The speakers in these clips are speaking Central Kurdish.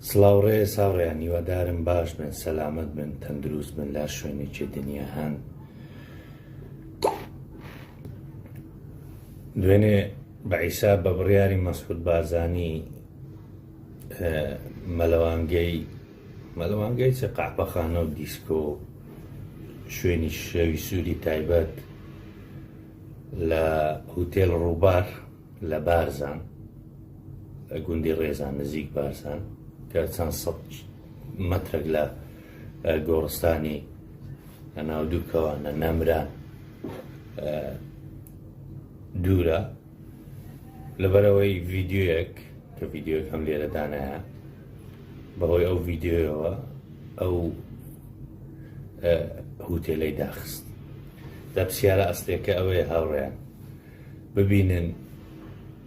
سڵاوڕێ ساڕێیان هیوادارم باش بن، سەلامەت بن، تەندروست بن لە شوێنێکی دنیا هەن. دوێنێ بە عیسا بە بڕیاری مەسعود بارزانی مەلەوانگەی چ قاپەخانە و دیسکۆ شوێنی شەوی سووری تایبەت لە هوتێل ڕووبار لە بارزان لە گوندی ڕێزان نزیک بارزان کە چەند سەد مەترێک لە گۆڕستانی ناو دوو کەوانە نەمران دوورە لەبەرەوەی ڤیدیۆیەک کە ڤیدیۆیەک هەم لێرەدانایە بەهۆی ئەو ڤیدیۆیەوە ئەو هوتێلەی داخست. دە پرسیارە ئەسڵیەکە ئەوەیە هاوڕێیان ببینن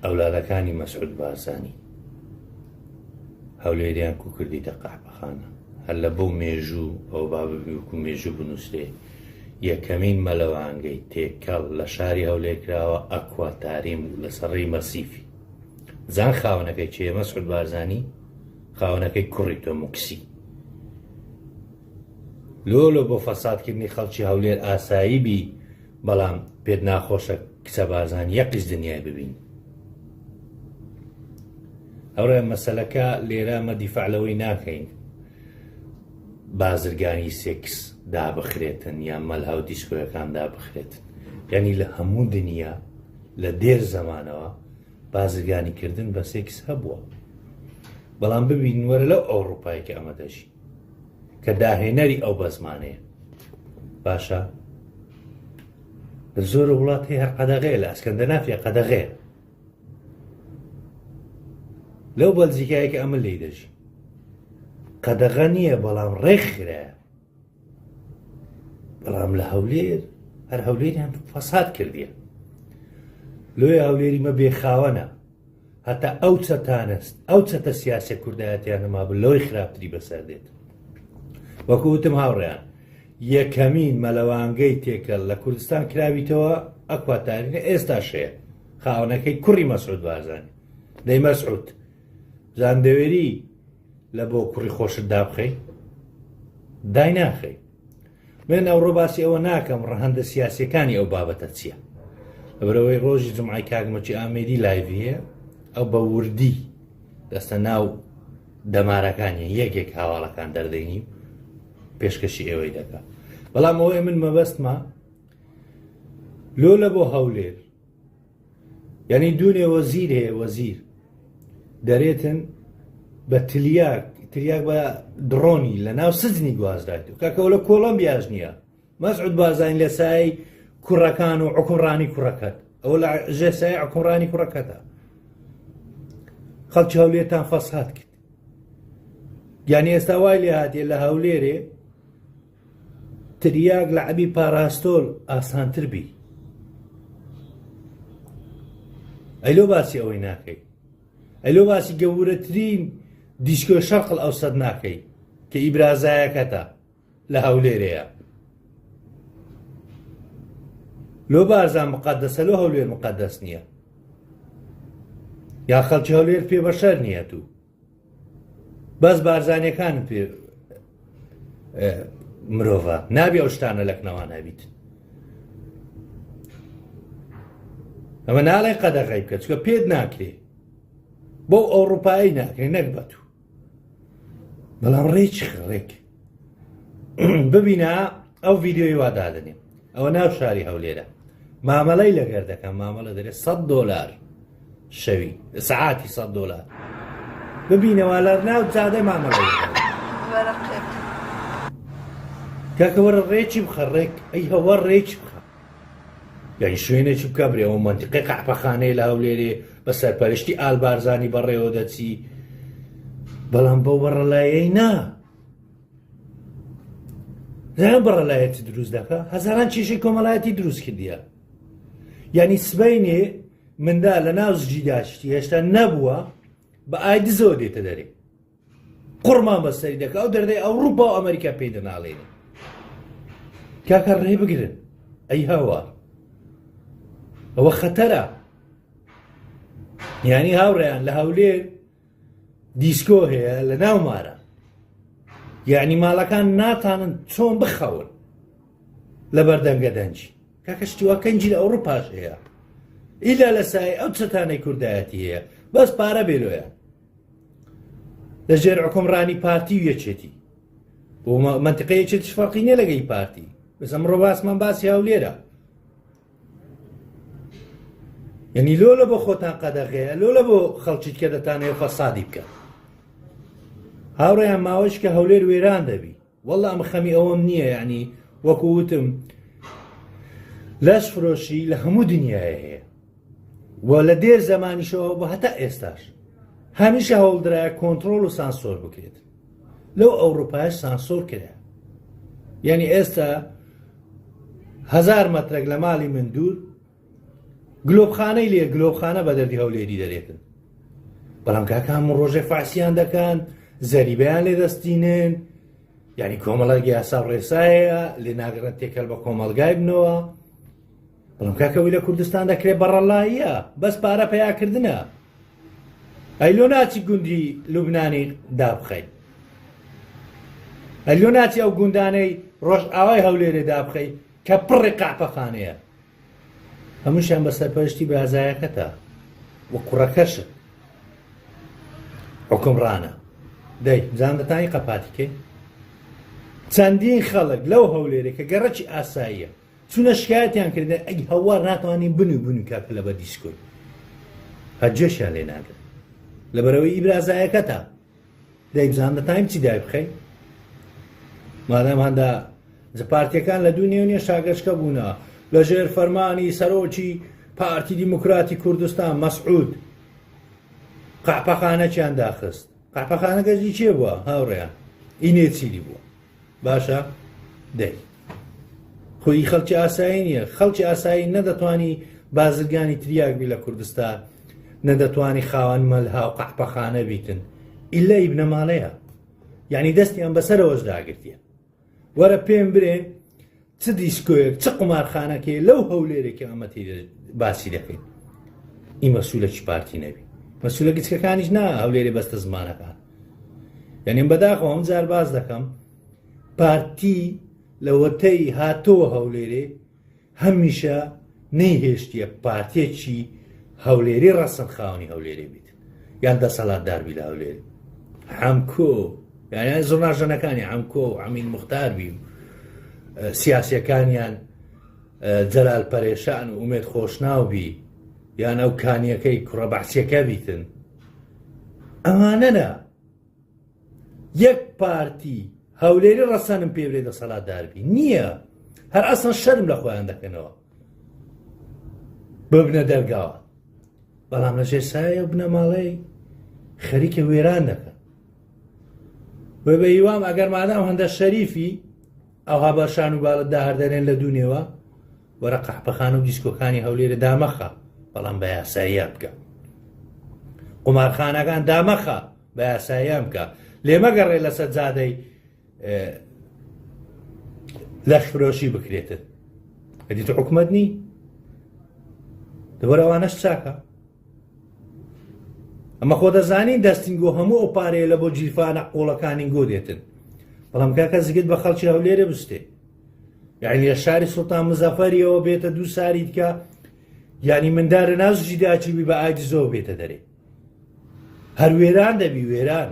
ئەولادەکانی مەسعود بارزانی هەولێریان کو کردیتە قاپەخانە هەر لە بەو مێژوو ئەو با ببی وکو مێژوو بنووسێ یەکەمین مەلەوانگەی تێکەڵ لە شاری هەولێر کراوە ئەکواتاریم و لەسەر مەسیفی. زان خاوەنەکەی چێ مەسعود بارزانی؟ خاوەنەکەی کوڕی تۆمۆکسی. لۆ بۆ فەسادکردنی خەڵکی هەولێر ئاسایی بی، بەڵام پێت ناخۆشە کچە بارزانی یەقیش دنیای ببین. ئەوڕێ مەسەلەکە لێرە مە دیفاع لەوەی ناکەین بازرگانی سێکس دابخرێتن یان مەلهاو دیسکۆیەکان دابخرێتن، یعنی لە هەموو دنیا لە دێر زەمانەوە بازرگانیکردن بە سێکس هەبووە، بەڵام ببین وەرە لەو ئەوڕوپایەکە ئەمەدەژی کە داهێنەری ئەو بە زمانەیە. باشە لە زۆرە وڵات هەیە هەر قەدەغەیە، لە ئەسکەندەنافیا قەدەغەیە، لەو بەلجیکایەکە ئەمە لێی دەژی قەدەغە نییە، بەڵام ڕێکخرایە. بەڵام لە هەولێر هەر هەولێریان فەساد کردیە. لۆی هەولێری مە بێخاوەنە، هەتا ئەو چەتانست ئەو چەتە سیاسە کوردایەتیان نەما بوو لەوەی خراپتری بەسەر دێت. وەکو وتم هاوڕێیان یەکەمین مەلەوانگەی تێکەڵ لە کوردستان کراویتەوە ئەکواتارینە ئێستا شەیە خاوەنەکەی کوڕی مەسعود بارزانی. دەی مەسعود زاندەوێری لە بۆ کوڕی خۆشت دابخەی؟ دای ناخەی. من ئەوڕۆ باسی ئەوە ناکەم ڕەهەندە سیاسیەکانی ئەو بابەتە چییە، لەبەرەوەی ڕۆژی جومعای کاکمەچی ئامێدی لایڤ هەیە، ئەو بە وردی دەستە ناو دەمارەکانی یەکێک هاواڵەکان دەردەینی پێشکەشی ئێوەی دەکا. بەڵام ئەوەی من مەبەستمە لۆ لە بۆ هەولێر، یعنی دوونێ وەزیر هەیە، وەزیر دەرێتن بە تلیاک بە درۆنی لە ناو سزنی گوازدایێتەوە، کاکەوە لە کۆڵەمبیاش نییە. مەسعود بارزانی لە سای کوڕەکان و حکومڕانی کوڕەکەت، ئەوە لە ژێسای حکومڕانی کوڕەکەتە. خەڵکی هەولێرتان فەساد کرد، یانی ئێستا وای لێ هاتیە لە هەولێرێ تریاک لە عەبی پاراستۆل ئاسانتر بی. ئەیلۆ باسی ئەوەی ناکەی، ئەیلۆ باسی گەورەترین دیسکۆ شەرقل ئەوسەد ناکەی کە ئیبرازایەکەتە لە هەولێرەیە. لۆ بارزان مقەدەسە، لۆ هەولێر مقەدەس نییە، یا خەڵکی هەولێر پێ بەشەر نییە. تو بەس بارزانیەکان پێ مرۆڤە نابێ ئەو شتانە لەکنەوان هەبیت. ئەمە ناڵێ قەدەغەی بکە چکە پێت ناکرێ، بۆ ئەوڕوپایی ناکرێ نەک بە تو. بەڵام ڕێک ڕێک ببینە ئەو ڤیدیۆی وا دادنێ، ئەوە ناو شاری هەولێرە مامەڵەی لەگەر دەکەم، مامەڵە دەرێت $100 شەوی سەعاتی $100. ببینەوە لە ناو جادە مامەڵەی کاکە وەرە ڕێکی بخە ڕێک، ئەی هەوە ڕێکی بخە، یانی شوێنێکی بکە برێ ئەو مەنتیقی قاپەخانەی لە هەولێرێ بە سەرپەرشتی ئال بارزانی بەڕێوە دەچی. بەڵام بەو بەڕەلایەی نا زیان بەڕەلایەتی دروست دەکە، هەزاران کێشەی کۆمەڵایەتی دروست کردیە. یعنی سبەینێ مندا لە ناو زگی داشتی هێشتا نەبووە بە ئایدزەوە دێتە دەرێ، قوڕمان بەسەری دەکە، ئەو دەردەی ئەوڕوپا و ئەمریکا پێی دەناڵێنێ. کاکە ڕێ بگرن، ئەی هەوا ئەوە خەتەرە. یعنی هاوڕێیان لە هەولێر دیسکۆ هەیە لە ناو مارە، یعنی ماڵەکان ناتانن چۆن بخەون لە بەردەنگە دەنجی. کاکە شتیوا کەنجی لە ئەوڕۆپاش هەیە، ئیلا لە سای ئەو چەتانەی کوردایەتی هەیە، بەس پارە بێلۆیە لە ژێر حکومڕانی پارتی و یەکێتی بۆ منتیقە یەکێتیش فەرقی نییە لەگەی پارتی. بەس ئەمڕۆ باسمان باسی هەولێرە، یعنی لۆلە بۆ خۆتان قەدەغەیە، لۆلە بۆ خەڵکیت کە دەتانەوێت فەسادی بکەن. هاوڕێیان ماوەش کە هەولێر وێران دەبی، وەڵڵا ئەمە خەمی ئەوەم نییە، یعنی وەکو وتم لەش فرۆشی لە هەموو دنیاە هەیە و لە دێر زەمانیشەوە بۆ هەتا ئێستاش هەمیشە هەوڵدرایە کۆنتڕۆڵ و سانسۆر بکرێت. لەو ئەوڕۆپایش سانسۆر کرا، یعنی ئێستا 1000 مەترێک لە ماڵی من دوور گلۆبخانەی لێ گلۆبخانە بە دەردی هەولێری دەرێتن، بەڵام کاکە هەموو ڕۆژێ فاسییان دەکەن، زەریبەیان لێ دەستینن، یعنی کۆمەڵەرگی یاسا ڕێسایە لێ ناگەڕێت تێکەل بە کۆمەلگای بنەوە. بەڵام کاکەوی لە کوردستان دەکرێت بەڕەڵاییە، بەس پارە پەیاکردنە. ئەیلۆ ناچی گوندی لوبنانی دابخەیت، ئەیلۆ ناچی ئەو گوندانەی ڕۆژ ئاوای هەولێرێ دابخەی کە پڕی قاپەخانەیە، هەمووشیان بە سەرپەرشتی بازایەکەتە وە کوڕەکەشت حکومڕانە. دەی بزان دەتانی قەپاتیکەی چەندین خەڵک لەو هەولێرە کە گەڕەکی ئاساییە چونە شکایەتیان کردن ئەی هەوار ناتوانین بنووی کاکە لە بە دیسکۆی، هەرجێشیان لێ ناگرن لەبەرەوەی ئیبرازایەکەتە. دەی بزان دەتانیم چی دای بخەی، مادام هەندا پارتیەکان لە دوو نێو نیە شاگەشکە بوونەوە لە ژێر فەرمانی سەرۆکی پارتی دیموکراتی کوردستان مەسعود قاپەخانەیان داخست. قاپەخانە گەزی چێ بووە هاوڕێیان؟ ئینێ چیری بووە. باشە دەی خۆی خەڵکی ئاسایی نییە، خەڵکی ئاسایی نەدەتوانی بازرگانی تریاکبی لە کوردستان، نەدەتوانی خاوەن مەلها و قاپەخانە بیتن، ئیلا ئیبنە ماڵەیە، یعنی دەستیان بەسەرەوەش داگرتیە. وەرە پێم برێ چ دیسکۆیەک چ قومارخانەکەی لەو هەولێرێکی ئەمەتی باسی دەکەین، ئی مەسوولەکی پارتی نەبی، مەسوولە گچکەکانیش نا هەولێرێ بەستە زمانەکان. یعنی بەداخەوە ئەم جار باز دەکەم پارتی لە وەتەی هاتۆوە هەولێرێ هەمیشە نەیهێشتیە پارتێکی هەولێری ڕەسەن خاوەنی هەولێرێ بیت یان دەسەڵاتداربی لە هەولێرێ. حەمکۆ یعنی زۆرناژەنەکانی حەمکۆ و ئەمین موختاربی و سیاسیەکانیان جەلال پەرێشان و ئومێد خۆشناوبی یان ئەو کانیەکەی کوڕە بەعسیەکە بیتن، ئەمانەنە یەک پارتی هەولێری ڕەسەنم پێ برێ دەسەڵاتداربی نییە، هەر ئەسڵ شەرم لە خۆیان دەکەنەوە ببنە دەرگاوە، بەڵام لە ژێر سایە بنە ماڵەی خەریکە وێران دەکەن. بە هیوام ئەگەر مادام هەندە شەریفی ئەوها بەشان و باڵت داهەردەرێن لە دوونێەوە وەرە قاپەخانە و دیسکۆکانی هەولێرە دامەخە، بەڵام بە یاساییان بکە، قومارخانەکان دامەخە بە یاساییان بکە، لێمەگەڕێ لە سەجادەی لەش فرۆشی بکرێتن. ئەدی تو حکومەت نی دەبەر ئەوانەش چاکە. ئەمە خۆ دەزانین دەستینگۆ هەموو ئەو پارەیە لە بۆ جیرفانە قۆڵەکانی گۆ دێتن، بەڵام کاکە زگت بە خەڵکی هەولێرە بستێ، یعنی لە شاری سوڵتان مزەفەریەوە بێتە 2 ساری دیکە، یعنی مندارە نازوجی داچیبی بە ئایدی زۆر بێتە دەرێ، هەر وێران دەبی وێران.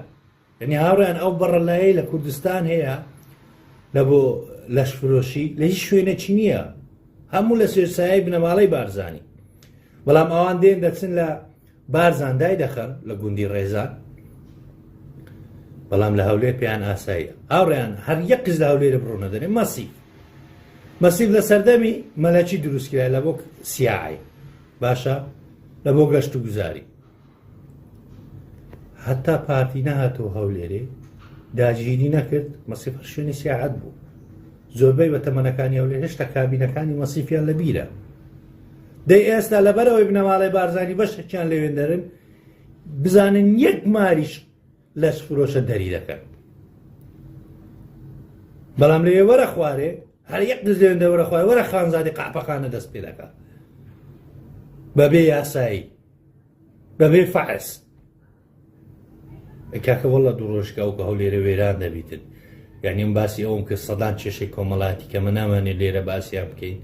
یعنی هاوڕیان ئەو بەڕەلایەی لە کوردستان هەیە لە بۆ لەش فرۆشی لە هیچ شوێنەکی نییە، هەموو لە سێرسایی بنەماڵەی بارزانی، بەڵام ئەوان دێن دەچن لە بارزان دای دەخەن لە گوندی ڕێزان، بەڵام لە هەولێر پێیان ئاساییە. هاوڕیان هەر یەک قز لە هەولێرە بڕۆنە دەرێ مەسیف لە سەردەمی مەلەکی دروستکرای لە بۆ سیاعی باشە لە بۆ گەشت و گوزاری. هەتا پارتی نەهاتەوە هەولێرێ داگیری نەکرد، مەسیف هەر شوێنی سیاحەت بوو. زۆربەی بە تەمەنەکانی هەولێر هێشتا کابینەکانی مەسیفیان لە بیرە. دەی ئێستا لەبەرەوەی بنەماڵی بارزانی بەشێکیان لەوێن دەرن بزانن یەک ماریش لەش فرۆشە دەری دەکەن، بەڵام لەوێ وەرە خوارێ هەر یەک دز لێوێن دەوەرە خوارێ وەرە خانزادی قاپەخانە دەست پێ دەکە بەبێ یاسایی بەبێ فەحس. کاکە وەڵا دوڕۆژکە ئەو کە هەولێرە وێران دەبیتن یعنی ئەم باسی ئەوم کە سەدان کێشەی کۆمەڵاتی کە من نامانێت لێرە باسییان بکەین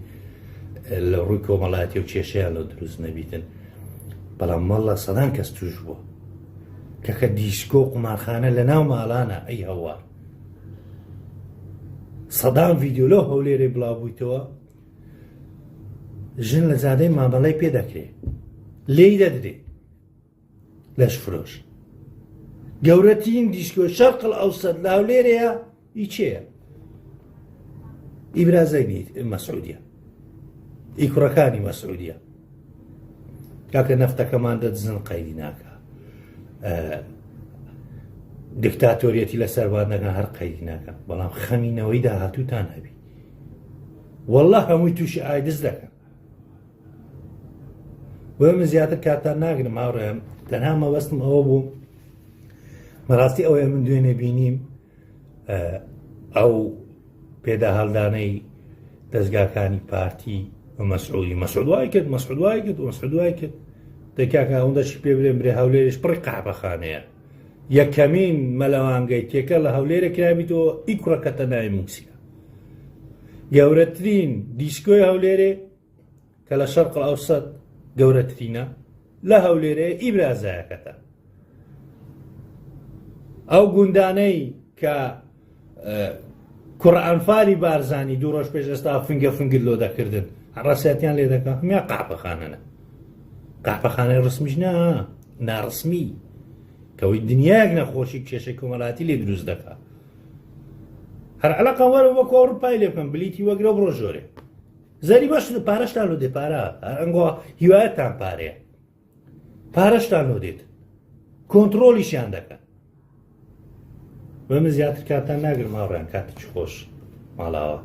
لە ڕووی کۆمەڵاتی و کێشەیان لە دروست نەبیتن بەڵام مەڵە سەدان کەس توش بووە کەکە دیسکۆ و قومارخانە لە ناو ماڵانە ئەی هەوار سەدان ڤیدیۆ لەو هەولێرەی بڵاوبوویتەوە ژن لە زادەی مامەڵەی پێ دەکرێت لێی دەدرێ لەش فرۆش گەورەترین دیسکۆ شەرقل ئەوسەد لە هەولێرەیە ئی چێیە؟ ئیبرازەی مەسعودیە ئی کوڕەکانی مەسعودیە کاکە نەفتەکەمان دەدزن قەیدی ناکە دیکتاتۆریەتی لە سەروانەکە هەر قەیدی ناکە بەڵام خەمینەوەی داهاتووتان هەبی وەڵڵا هەمووی تووشی ئایدز دەکەن بۆ من زیاتر کاتان ناگرم هاوڕێم تەنها مەبەستم ئەوە بوو بەڕاستی ئەوەیە من دوێنێ بینیم ئەو پێدا هەڵدانەی دەستگاکانی پارتی مەسعود وای کرد دەکاکە ئەوەندەشی پێ برێن برێ هەولێرش پڕی قاپەخانەیە یەکەمین مەلەوانگەی تێکە لە هەولێرە کرابیتەوە ئی کوڕەکەتە ناوی موسیە گەورەترین دیسکۆی هەولێرێ کە لە شەرقل ئەوسەد گەورەترینە لە هەولێرەیە ئیبرازایەکەتە ئەو گوندانەی کە کوڕئانفاری بارزانی دوو ڕۆژ پێش ئێستا فنگە لۆ دەکردن ڕاستیاتیان لێ دەکە هەمیان قاپەخانەنە قاپەخانەی ڕسمیش ناڕسمی کەوەی دنیایەک نەخۆشی کێشەی کۆمەڵاتی لێ دروست دەکا هەر عەلاقە وەرە وەکو ئەوروپای لێ بکەن بلیتی وەگرە بڕۆ ژۆرێ زەری باش پارەشتان لۆ دێ پارە هەر ئەنگۆ هیوایەتان پارەیە پارەشتان لۆ دێت کۆنتڕۆلیشیان دەکەن بە من زیاتر کاتان ناگرم هاوڕێیان کاتێکی خۆش ماڵاوە